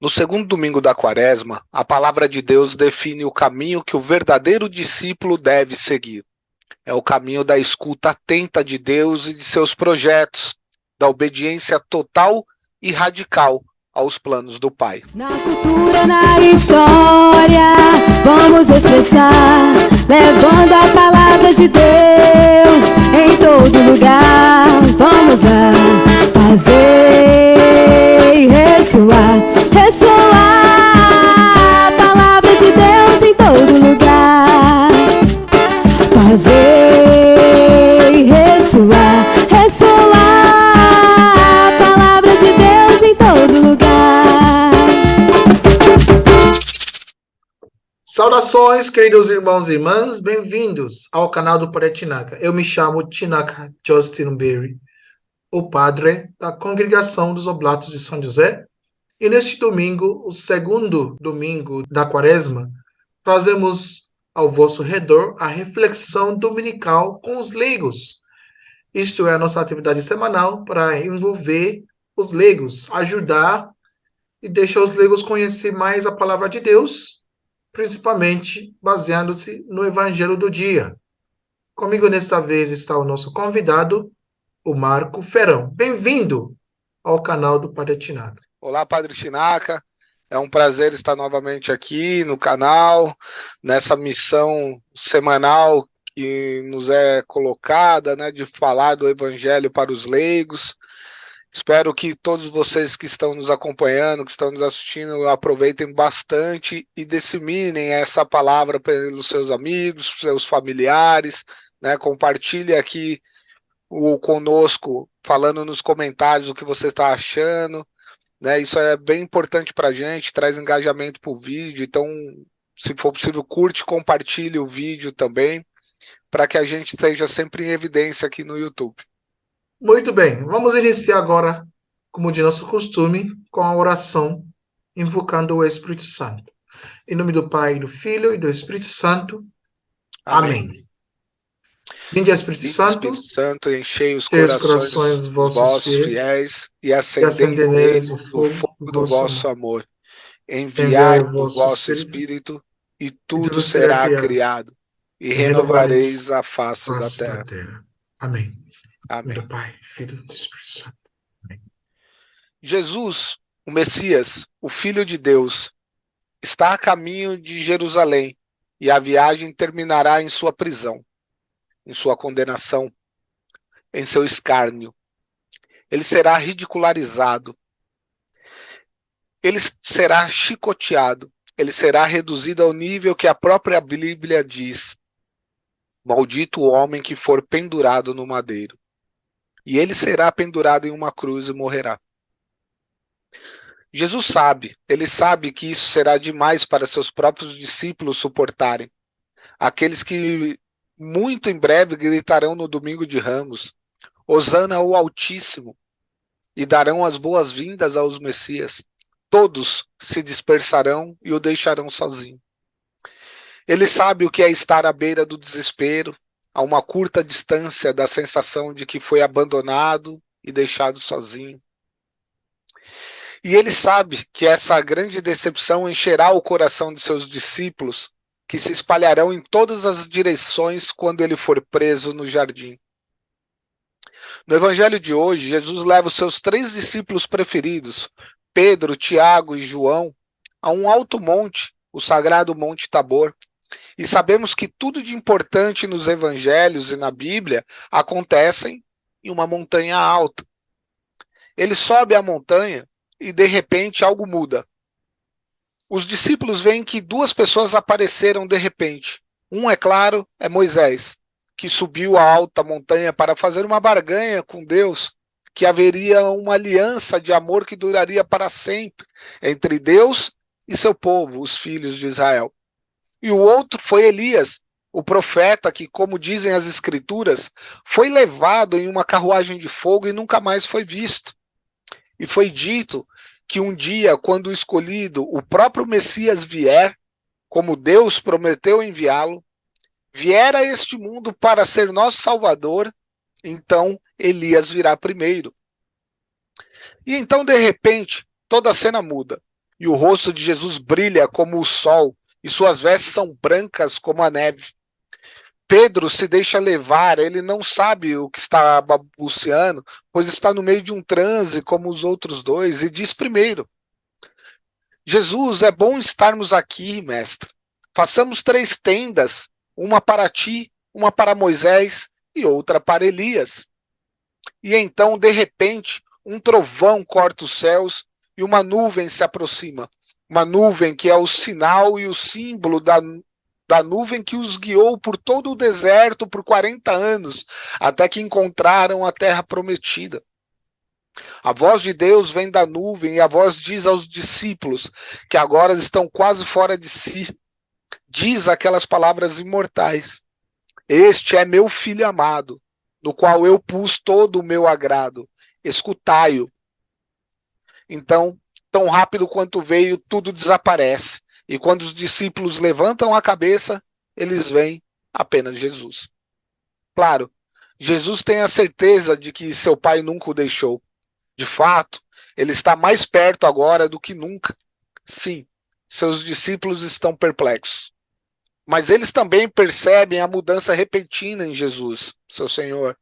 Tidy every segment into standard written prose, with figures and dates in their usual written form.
No segundo domingo da Quaresma, a palavra de Deus define o caminho que o verdadeiro discípulo deve seguir. É o caminho da escuta atenta de Deus e de seus projetos, da obediência total e radical aos planos do Pai. Na cultura, na história, vamos expressar, levando a palavra de Deus em todo lugar. Vamos lá, fazer e ressoar, ressoar a palavra de Deus em todo lugar. Fazer e ressoar, ressoar a palavra de Deus em todo lugar. Saudações, queridos irmãos e irmãs, bem-vindos ao canal do Padre Chinaka. Eu me chamo Chinaka Justin Berry, o padre da Congregação dos Oblatos de São José, e neste domingo, o segundo domingo da Quaresma, trazemos ao vosso redor a reflexão dominical com os leigos. Isto é a nossa atividade semanal para envolver os leigos, ajudar e deixar os leigos conhecer mais a palavra de Deus, principalmente baseando-se no Evangelho do dia. Comigo nesta vez está o nosso convidado, o Marco Ferrão. Bem-vindo ao canal do Padre Chinaka. Olá, Padre Chinaka. É um prazer estar novamente aqui no canal, nessa missão semanal que nos é colocada, né, de falar do Evangelho para os leigos. Espero que todos vocês que estão nos acompanhando, que estão nos assistindo, aproveitem bastante e disseminem essa palavra pelos seus amigos, seus familiares, né? Compartilhe aqui conosco, falando nos comentários o que você está achando, né? Isso é bem importante para a gente, traz engajamento para o vídeo, então, se for possível, curte, compartilhe o vídeo também, para que a gente esteja sempre em evidência aqui no YouTube. Muito bem, vamos iniciar agora, como de nosso costume, com a oração, invocando o Espírito Santo. Em nome do Pai, do Filho e do Espírito Santo. Amém. Vinde, Espírito Santo, enchei os cheia os corações corações vossos fiéis e acendei neles neles o fogo do vosso amor. Enviai Enviai o vosso Espírito e tudo será criado e renovareis a face da terra. Amém. Amém. Do Pai, Filho e do Espírito Santo. Amém. Jesus, o Messias, o Filho de Deus, está a caminho de Jerusalém e a viagem terminará em sua prisão, em sua condenação, em seu escárnio. Ele será ridicularizado, ele será chicoteado, ele será reduzido ao nível que a própria Bíblia diz: maldito o homem que for pendurado no madeiro. E ele será pendurado em uma cruz e morrerá. Jesus sabe, ele sabe que isso será demais para seus próprios discípulos suportarem. Aqueles que muito em breve gritarão no domingo de Ramos: Hosana ao Altíssimo, e darão as boas-vindas aos Messias. Todos se dispersarão e o deixarão sozinho. Ele sabe o que é estar à beira do desespero, a uma curta distância da sensação de que foi abandonado e deixado sozinho. E ele sabe que essa grande decepção encherá o coração de seus discípulos, que se espalharão em todas as direções quando ele for preso no jardim. No Evangelho de hoje, Jesus leva os seus 3 discípulos preferidos, Pedro, Tiago e João, a um alto monte, o sagrado Monte Tabor. E sabemos que tudo de importante nos evangelhos e na Bíblia acontecem em uma montanha alta. Ele sobe a montanha e de repente algo muda. Os discípulos veem que 2 pessoas apareceram de repente. Um, é claro, é Moisés, que subiu a alta montanha para fazer uma barganha com Deus, que haveria uma aliança de amor que duraria para sempre entre Deus e seu povo, os filhos de Israel. E o outro foi Elias, o profeta que, como dizem as Escrituras, foi levado em uma carruagem de fogo e nunca mais foi visto. E foi dito que um dia, quando o escolhido, o próprio Messias vier, como Deus prometeu enviá-lo, vier a este mundo para ser nosso Salvador, então Elias virá primeiro. E então, de repente, toda a cena muda. e o rosto de Jesus brilha como o sol, e suas vestes são brancas como a neve. Pedro se deixa levar, ele não sabe o que está balbuciando, pois está no meio de um transe como os outros dois, e diz primeiro: Jesus, é bom estarmos aqui, mestre. Façamos 3 tendas, uma para ti, uma para Moisés e outra para Elias. E então, de repente, um trovão corta os céus e uma nuvem se aproxima. Uma nuvem que é o sinal e o símbolo da nuvem que os guiou por todo o deserto por 40 anos, até que encontraram a terra prometida. A voz de Deus vem da nuvem e a voz diz aos discípulos, que agora estão quase fora de si, diz aquelas palavras imortais: Este é meu filho amado, no qual eu pus todo o meu agrado. Escutai-o. Então, tão rápido quanto veio, tudo desaparece. E quando os discípulos levantam a cabeça, eles veem apenas Jesus. Claro, Jesus tem a certeza de que seu pai nunca o deixou. De fato, ele está mais perto agora do que nunca. Sim, seus discípulos estão perplexos. Mas eles também percebem a mudança repentina em Jesus, seu Senhor.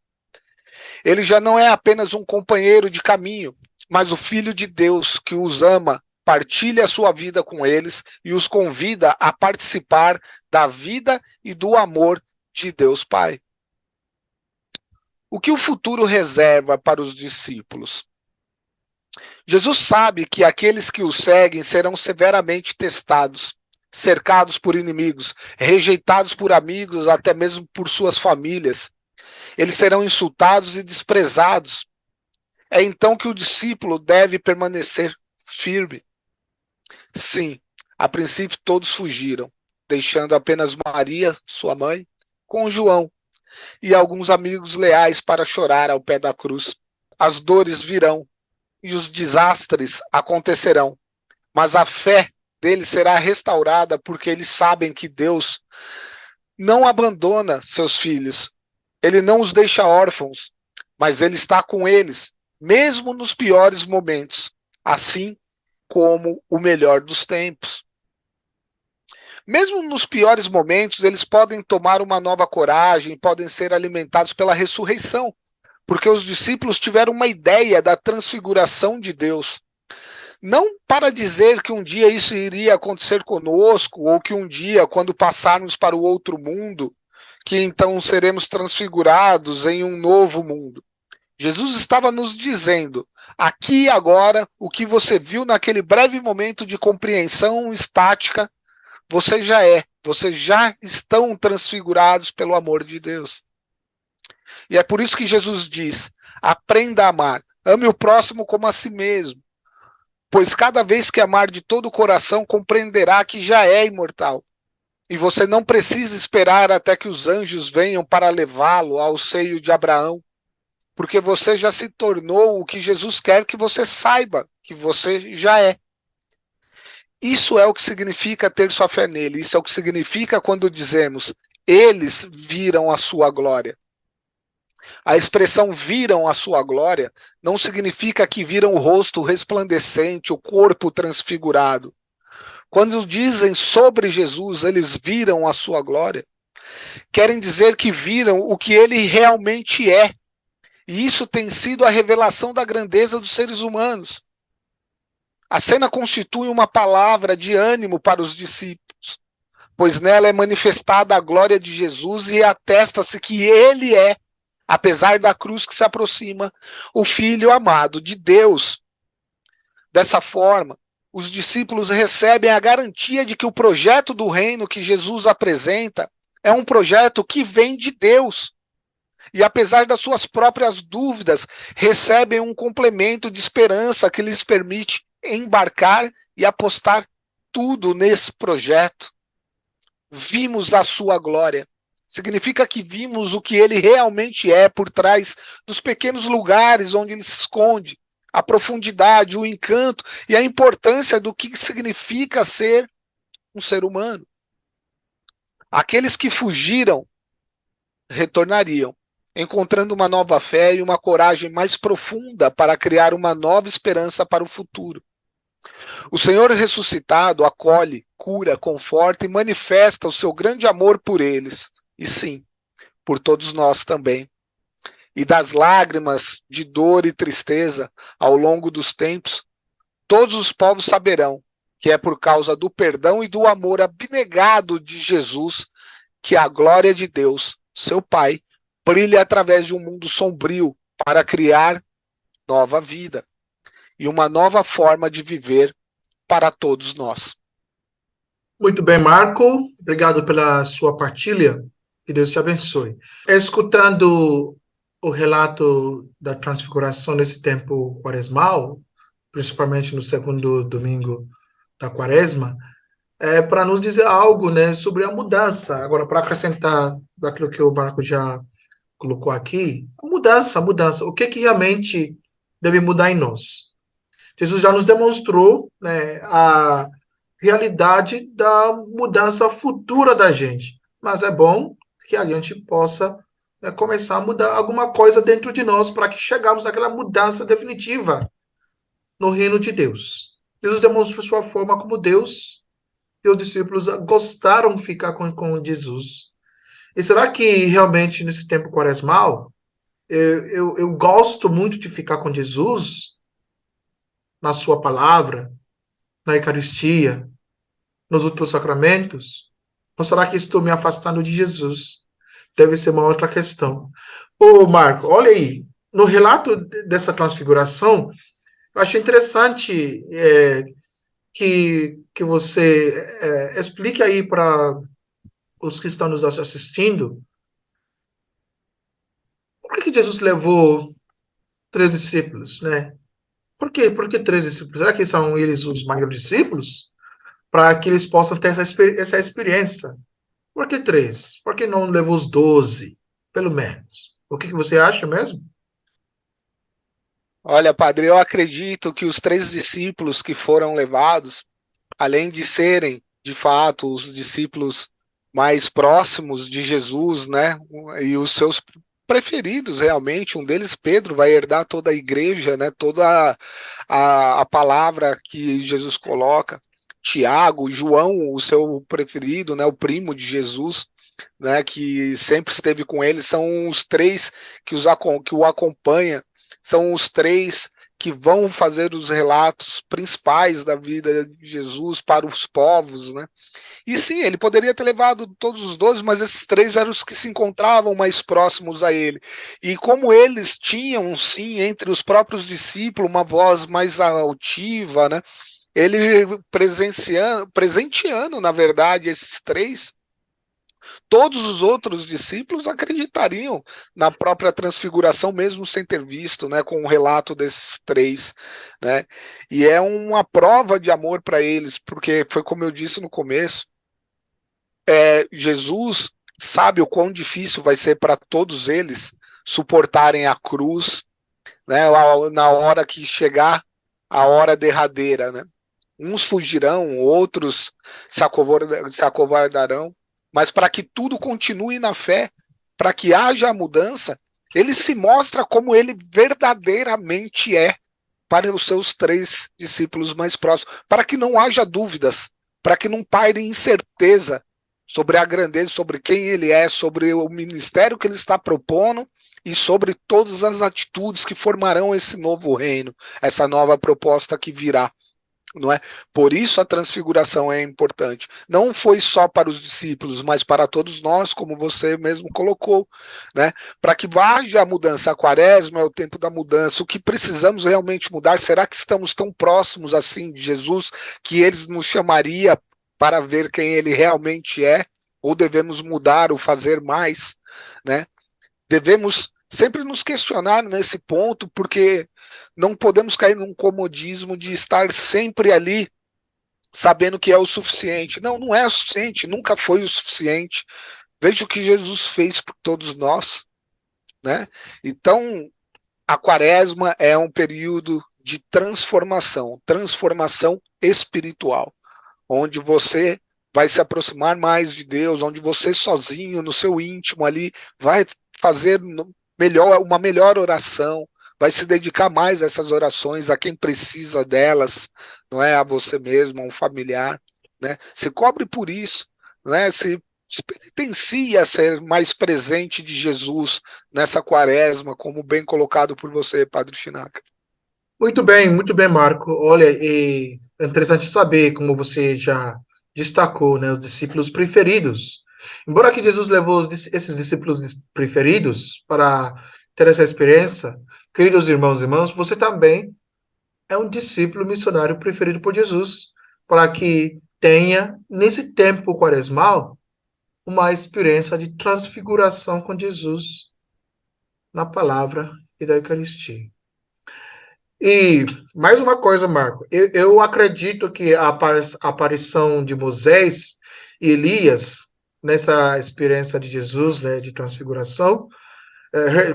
Ele já não é apenas um companheiro de caminho, mas o Filho de Deus que os ama, partilha a sua vida com eles e os convida a participar da vida e do amor de Deus Pai. O que o futuro reserva para os discípulos? Jesus sabe que aqueles que o seguem serão severamente testados, cercados por inimigos, rejeitados por amigos, até mesmo por suas famílias. Eles serão insultados e desprezados. É então que o discípulo deve permanecer firme. Sim, a princípio todos fugiram, deixando apenas Maria, sua mãe, com João e alguns amigos leais para chorar ao pé da cruz. As dores virão e os desastres acontecerão, mas a fé deles será restaurada porque eles sabem que Deus não abandona seus filhos. Ele não os deixa órfãos, mas ele está com eles, mesmo nos piores momentos, assim como o melhor dos tempos. Mesmo nos piores momentos, eles podem tomar uma nova coragem, podem ser alimentados pela ressurreição, porque os discípulos tiveram uma ideia da transfiguração de Deus. Não para dizer que um dia isso iria acontecer conosco, ou que um dia, quando passarmos para o outro mundo, que então seremos transfigurados em um novo mundo. Jesus estava nos dizendo, aqui e agora, o que você viu naquele breve momento de compreensão estática, vocês já estão transfigurados pelo amor de Deus. E é por isso que Jesus diz, aprenda a amar, ame o próximo como a si mesmo, pois cada vez que amar de todo o coração, compreenderá que já é imortal. E você não precisa esperar até que os anjos venham para levá-lo ao seio de Abraão, porque você já se tornou o que Jesus quer que você saiba, que você já é. Isso é o que significa ter sua fé nele, isso é o que significa quando dizemos, eles viram a sua glória. A expressão viram a sua glória não significa que viram o rosto resplandecente, o corpo transfigurado. Quando dizem sobre Jesus, eles viram a sua glória, querem dizer que viram o que ele realmente é. E isso tem sido a revelação da grandeza dos seres humanos. A cena constitui uma palavra de ânimo para os discípulos, pois nela é manifestada a glória de Jesus e atesta-se que ele é, apesar da cruz que se aproxima, o Filho amado de Deus. Dessa forma, os discípulos recebem a garantia de que o projeto do reino que Jesus apresenta é um projeto que vem de Deus. E apesar das suas próprias dúvidas, recebem um complemento de esperança que lhes permite embarcar e apostar tudo nesse projeto. Vimos a sua glória. Significa que vimos o que ele realmente é por trás dos pequenos lugares onde ele se esconde, a profundidade, o encanto e a importância do que significa ser um ser humano. Aqueles que fugiram retornariam, encontrando uma nova fé e uma coragem mais profunda para criar uma nova esperança para o futuro. O Senhor ressuscitado acolhe, cura, conforta e manifesta o seu grande amor por eles. E sim, por todos nós também. E das lágrimas de dor e tristeza ao longo dos tempos, todos os povos saberão que é por causa do perdão e do amor abnegado de Jesus que a glória de Deus, seu Pai, brilha através de um mundo sombrio para criar nova vida e uma nova forma de viver para todos nós. Muito bem, Marco. Obrigado pela sua partilha. Que Deus te abençoe. Escutando o relato da transfiguração nesse tempo quaresmal, principalmente no segundo domingo da quaresma, para nos dizer algo, né, sobre a mudança. Agora, para acrescentar daquilo que o Marco já colocou aqui, a mudança. O que que realmente deve mudar em nós? Jesus já nos demonstrou, né, a realidade da mudança futura da gente. Mas é bom que a gente possa, né, começar a mudar alguma coisa dentro de nós para que chegamos àquela mudança definitiva no reino de Deus. Jesus demonstrou sua forma como Deus e os discípulos gostaram de ficar com Jesus. E será que realmente nesse tempo quaresmal eu gosto muito de ficar com Jesus na sua palavra, na Eucaristia, nos outros sacramentos? Ou será que estou me afastando de Jesus? Deve ser uma outra questão. Ô, Marco, olha aí, no relato dessa transfiguração, eu achei interessante que você explique aí para os que estão nos assistindo por que Jesus levou três discípulos, né? Por quê? Por que três discípulos? Será que são eles os maiores discípulos? Para que eles possam ter essa experiência. Por que três? Por que não levou os 12, pelo menos? O que você acha mesmo? Olha, padre, eu acredito que os três discípulos que foram levados, além de serem, de fato, os discípulos mais próximos de Jesus, né, e os seus preferidos realmente, um deles, Pedro, vai herdar toda a igreja, né, toda a palavra que Jesus coloca. Tiago, João, o seu preferido, né, o primo de Jesus, né, que sempre esteve com ele, são os três que o acompanham, são os três que vão fazer os relatos principais da vida de Jesus para os povos, né? E sim, ele poderia ter levado todos os 12, mas esses três eram os que se encontravam mais próximos a ele. E como eles tinham, sim, entre os próprios discípulos, uma voz mais altiva, né? Ele presenteando, na verdade, esses três, todos os outros discípulos acreditariam na própria transfiguração, mesmo sem ter visto, né, com o relato desses três, né? E é uma prova de amor para eles, porque foi como eu disse no começo, Jesus sabe o quão difícil vai ser para todos eles suportarem a cruz, né, na hora que chegar a hora derradeira, né? Uns fugirão, outros se acovardarão, mas para que tudo continue na fé, para que haja a mudança, ele se mostra como ele verdadeiramente é para os seus três discípulos mais próximos, para que não haja dúvidas, para que não paire incerteza sobre a grandeza, sobre quem ele é, sobre o ministério que ele está propondo e sobre todas as atitudes que formarão esse novo reino, essa nova proposta que virá. Não é? Por isso a transfiguração é importante. Não foi só para os discípulos, mas para todos nós, como você mesmo colocou, né? Para que haja a mudança. A quaresma é o tempo da mudança. O que precisamos realmente mudar? Será que estamos tão próximos assim de Jesus que ele nos chamaria para ver quem ele realmente é? Ou devemos mudar ou fazer mais, né? Devemos sempre nos questionar nesse ponto, porque não podemos cair num comodismo de estar sempre ali sabendo que é o suficiente. Não, não é o suficiente, nunca foi o suficiente. Veja o que Jesus fez por todos nós, né? Então, a quaresma é um período de transformação, transformação espiritual, onde você vai se aproximar mais de Deus, onde você sozinho, no seu íntimo ali, vai fazer uma melhor oração, vai se dedicar mais a essas orações, a quem precisa delas, não é a você mesmo, a um familiar, né? Se cobre por isso, né? Se penitencie a ser mais presente de Jesus nessa quaresma, como bem colocado por você, Padre Chinaca. Muito bem, Marco. Olha, e é interessante saber, como você já destacou, né, os discípulos preferidos. Embora que Jesus levou esses discípulos preferidos para ter essa experiência, queridos irmãos e irmãs, você também é um discípulo missionário preferido por Jesus, para que tenha, nesse tempo quaresmal, uma experiência de transfiguração com Jesus na palavra e da Eucaristia. E mais uma coisa, Marco, eu acredito que a aparição de Moisés e Elias nessa experiência de Jesus, né, de transfiguração,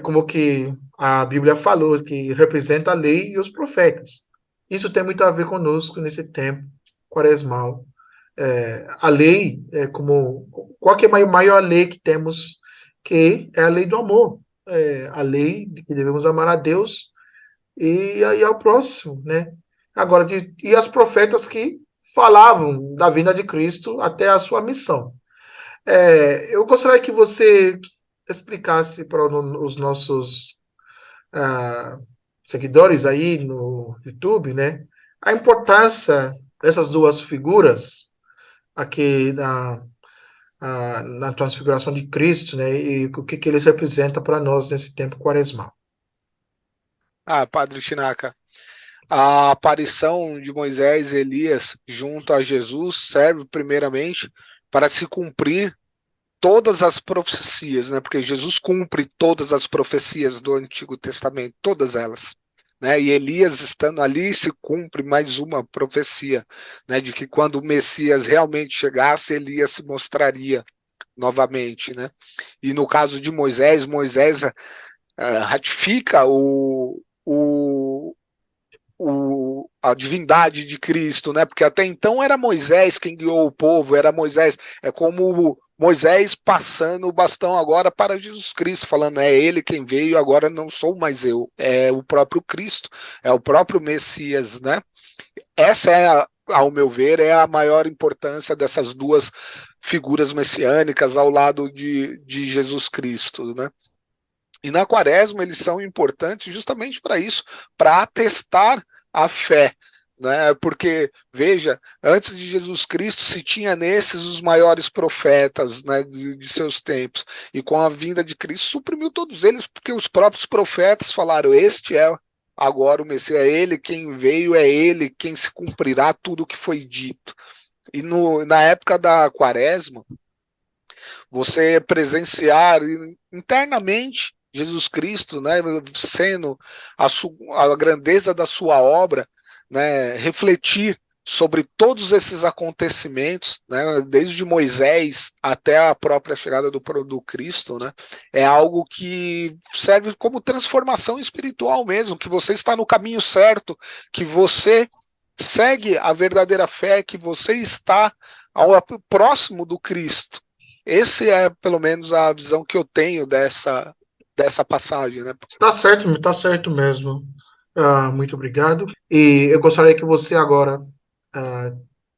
como que a Bíblia falou, que representa a lei e os profetas. Isso tem muito a ver conosco nesse tempo quaresmal. A lei é como qual que é a maior lei que temos, que é a lei do amor, a lei de que devemos amar a Deus e ao próximo, né? Agora, e as profetas que falavam da vinda de Cristo até a sua missão. Eu gostaria que você explicasse para os nossos ah, seguidores aí no YouTube, né, a importância dessas duas figuras aqui na transfiguração de Cristo, né, e o que eles representam para nós nesse tempo quaresmal. Ah, Padre Chinaca, a aparição de Moisés e Elias junto a Jesus serve primeiramente para se cumprir todas as profecias, né? Porque Jesus cumpre todas as profecias do Antigo Testamento, todas elas. Né? E Elias estando ali se cumpre mais uma profecia, né? De que quando o Messias realmente chegasse, Elias se mostraria novamente, né? E no caso de Moisés, Moisés ratifica a divindade de Cristo, né? Porque até então era Moisés quem guiou o povo, era Moisés, é como Moisés passando o bastão agora para Jesus Cristo, falando, é ele quem veio, agora não sou mais eu, é o próprio Cristo, é o próprio Messias, né? Essa é, ao meu ver, é a maior importância dessas duas figuras messiânicas ao lado de Jesus Cristo, né? E na quaresma eles são importantes justamente para isso, para atestar a fé, né? Porque, veja, antes de Jesus Cristo se tinha nesses os maiores profetas, né, de seus tempos, e com a vinda de Cristo suprimiu todos eles, porque os próprios profetas falaram, este é agora o Messias, é ele quem veio, é ele quem se cumprirá tudo o que foi dito. E na época da quaresma, você presenciar internamente Jesus Cristo, né, sendo a grandeza da sua obra, né, refletir sobre todos esses acontecimentos, né, desde Moisés até a própria chegada do Cristo, né, é algo que serve como transformação espiritual mesmo, que você está no caminho certo, que você segue a verdadeira fé, que você está próximo do Cristo. Esse é, pelo menos, a visão que eu tenho dessa passagem, né? Tá certo mesmo. Muito obrigado. E eu gostaria que você agora ah,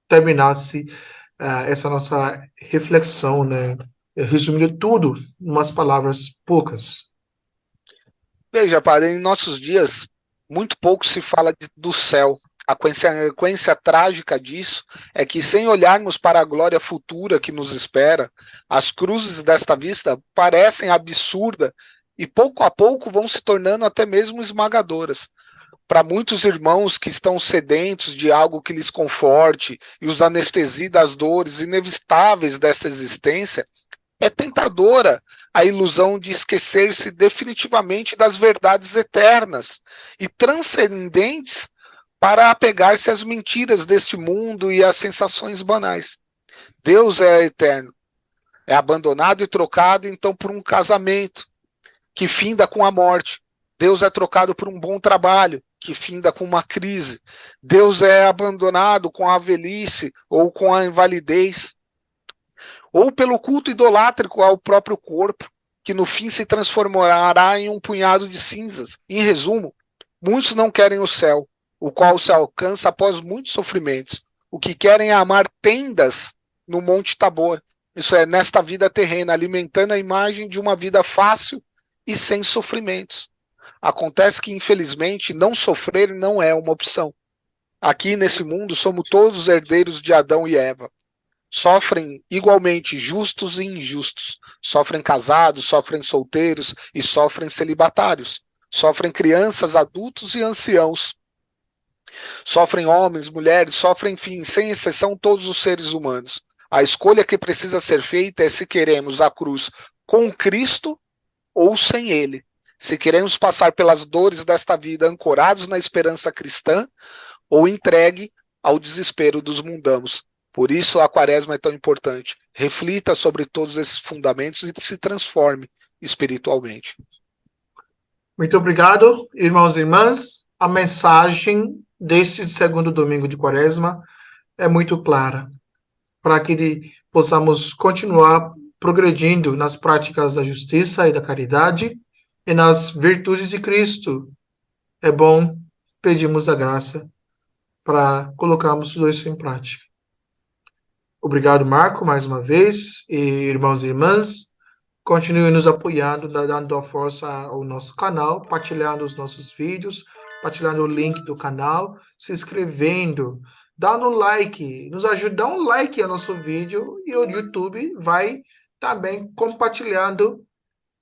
terminasse essa nossa reflexão, né? Resumindo tudo em umas palavras poucas. Veja, padre, em nossos dias, muito pouco se fala do céu. A consequência trágica disso é que, sem olharmos para a glória futura que nos espera, as cruzes desta vista parecem absurdas e, pouco a pouco, vão se tornando até mesmo esmagadoras. Para muitos irmãos que estão sedentos de algo que lhes conforte e os anestesie das dores inevitáveis dessa existência, é tentadora a ilusão de esquecer-se definitivamente das verdades eternas e transcendentes para apegar-se às mentiras deste mundo e às sensações banais. Deus é eterno, é abandonado e trocado então por um casamento que finda com a morte. Deus é trocado por um bom trabalho que finda com uma crise. Deus é abandonado com a velhice ou com a invalidez, ou pelo culto idolátrico ao próprio corpo, que no fim se transformará em um punhado de cinzas. Em resumo, muitos não querem o céu, o qual se alcança após muitos sofrimentos. O que querem é amar tendas no Monte Tabor. Isso é, nesta vida terrena, alimentando a imagem de uma vida fácil e sem sofrimentos. Acontece que, infelizmente, não sofrer não é uma opção. Aqui nesse mundo somos todos os herdeiros de Adão e Eva. Sofrem igualmente justos e injustos. Sofrem casados, sofrem solteiros e sofrem celibatários. Sofrem crianças, adultos e anciãos. Sofrem homens, mulheres, sofrem, enfim, sem exceção, todos os seres humanos. A escolha que precisa ser feita é se queremos a cruz com Cristo ou sem Ele. Se queremos passar pelas dores desta vida ancorados na esperança cristã ou entregue ao desespero dos mundanos. Por isso a quaresma é tão importante. Reflita sobre todos esses fundamentos e se transforme espiritualmente. Muito obrigado, irmãos e irmãs. A mensagem deste segundo domingo de quaresma é muito clara, para que possamos continuar progredindo nas práticas da justiça e da caridade e nas virtudes de Cristo. É bom pedirmos a graça para colocarmos tudo isso em prática. Obrigado, Marco, mais uma vez, e irmãos e irmãs, continue nos apoiando, dando a força ao nosso canal, partilhando os nossos vídeos, partilhando o link do canal, se inscrevendo, dando um like, nos ajuda a dar um like ao nosso vídeo e o YouTube vai também compartilhando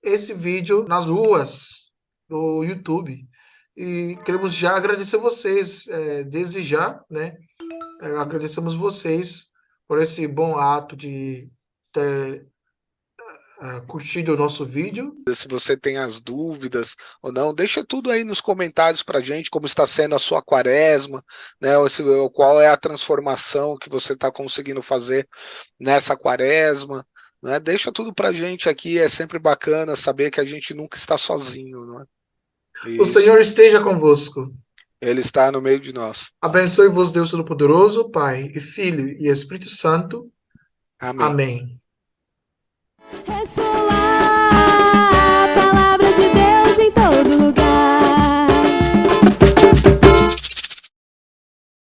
esse vídeo nas ruas do YouTube. E queremos já agradecer vocês, desde já, né? Agradecemos vocês por esse bom ato de ter curtido o nosso vídeo. Se você tem as dúvidas ou não, deixa tudo aí nos comentários para a gente, como está sendo a sua quaresma, né? Qual é a transformação que você está conseguindo fazer nessa quaresma, né? Deixa tudo para a gente aqui, é sempre bacana saber que a gente nunca está sozinho, não é? O Senhor esteja convosco. Ele está no meio de nós. Abençoe-vos, Deus Todo-Poderoso, Pai e Filho e Espírito Santo. Amém. Amém.